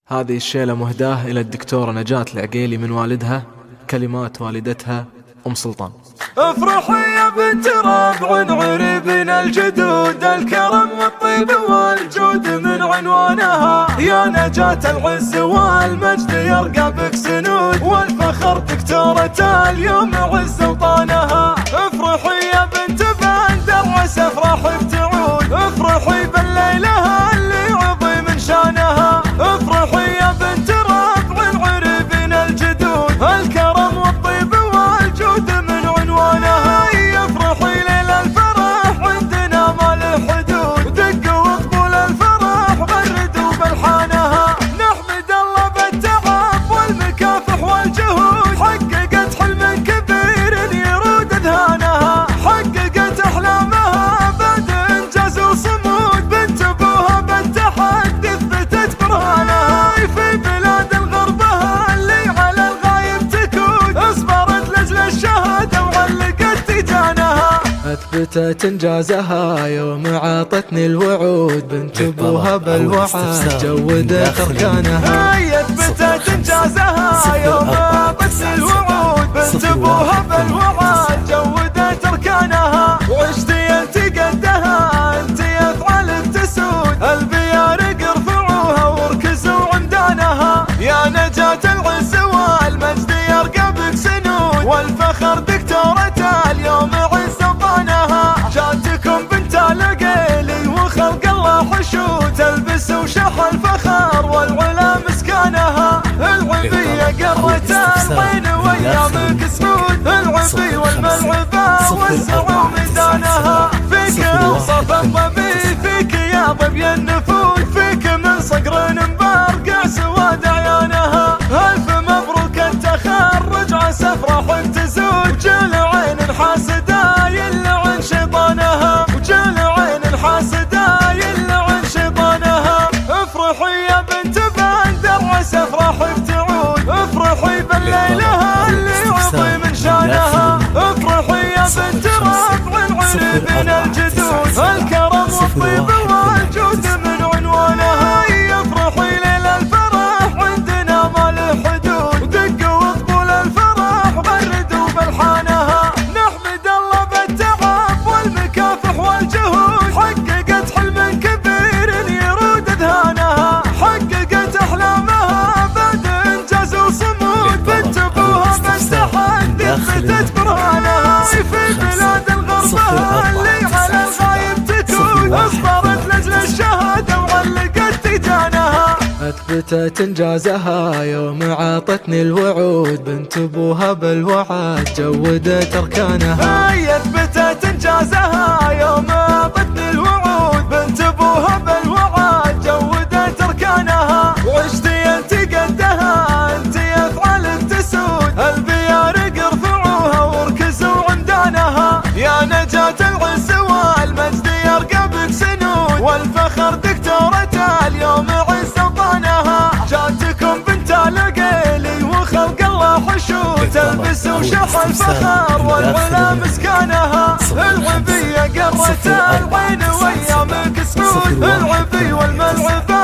هذه الشيلة مهداة إلى الدكتورة نجاة العقيلي من والدها، كلمات والدتها أم سلطان. افرحي يا بنت ربع عريبنا الجدود، الكرم والطيب والجود من عنوانها، يا نجاة العز والمجد يرقى بك سنود، والفخر دكتورة اليوم عز وطانها. افرحي يا بنت بندر عسى افراحك تعود، افرحي بالليلة اللي عظيم شانها، افرحي يا بنت ربع العريبنا الجدود، الكرم والطيب والجود من عنوانها، افرحي ليل الفرح عندنا ما له حدود، دقوا وقبول الفرح غردوا بلحانها. نحمد الله بالتعب والمكافح والجهود، حققت حلم كبير يرود اذهانها، حققت احلامها بعد انجاز وصمود، بنت ابوها بالتحدي اثبتت برهانها، في بلاد الغربها اللي على الغايب تكود، اصبرت لاجل الشهاده وعلقت تيجانها، أثبتت إنجازها يوم عاطتني الوعود، بنت أبوها بالوعد جودت أركانها. هي أثبتت إنجازها يوم عاطتني الوعود، بنت أبوها بالوعد جودت أركانها، وعشتي أنت قدها أنت أفعال تسود، البيارق ارفعوها واركزوا عمدانها، يا نجاة العز والمجد يرقى بك سنود، والفخر دكتورة اليوم عز وطانها، جاتكم بنت العقيلي وخلق الله حشود، تلبس وشح الفخر والعلا مسكانها، العبية قرت العين وايامك سعود، العبي والملعبة والسعو ميدانها، فيك اوصف الظبي فيك يا ظبي النفود، فيك من صقر مبرقع سواد عيانها، الف مبروك التخرج عسى افراحك تزود، وجل عين الحاسدة يلعن شيطانها، وجل عين الحاسدة يلعن شيطانها. افرحي يا بنت بندر عسى افراحك تعود، افرحي بالليلة اللي عظيم شانها، افرحي يا بنت ربع العريبنا الجدود، الكرم والطيب والجود من عنوانها، افرحي ليل الفرح عندنا ما له حدود، دقوا وقبول الفرح غردوا بلحانها. نحمد الله بالتعب والمكافح والجهود، حققت حلم كبير يرود اذهانها، حققت احلامها بعد انجاز وصمود، بنت ابوها بالتحدي اثبتت برهانها، في بلاد الغربة اللي على الغايب تكود، اصبرت لاجل الشهاده وعلقت تيجانها. أثبتت إنجازها يوم عاطتني الوعود، بنت أبوها بالوعد جودت أركانها. هي أثبتت إنجازها يوم عاطتني الوعود، بنت أبوها بالوعد جودت أركانها، وعشتي أنت قدها أنت أفعال تسود، البيارق ارفعوها واركزوا عمدانها، يا نجاة العز والمجد يرقى بك سنود، والفخر دكتورة اليوم عز وطانها، جاتكم بنت العقيلي وخلق الله حشود، تلبس وشح الفخر والعلا مسكانها، العبية قرت العين وايامك سعود، العبي والملعبة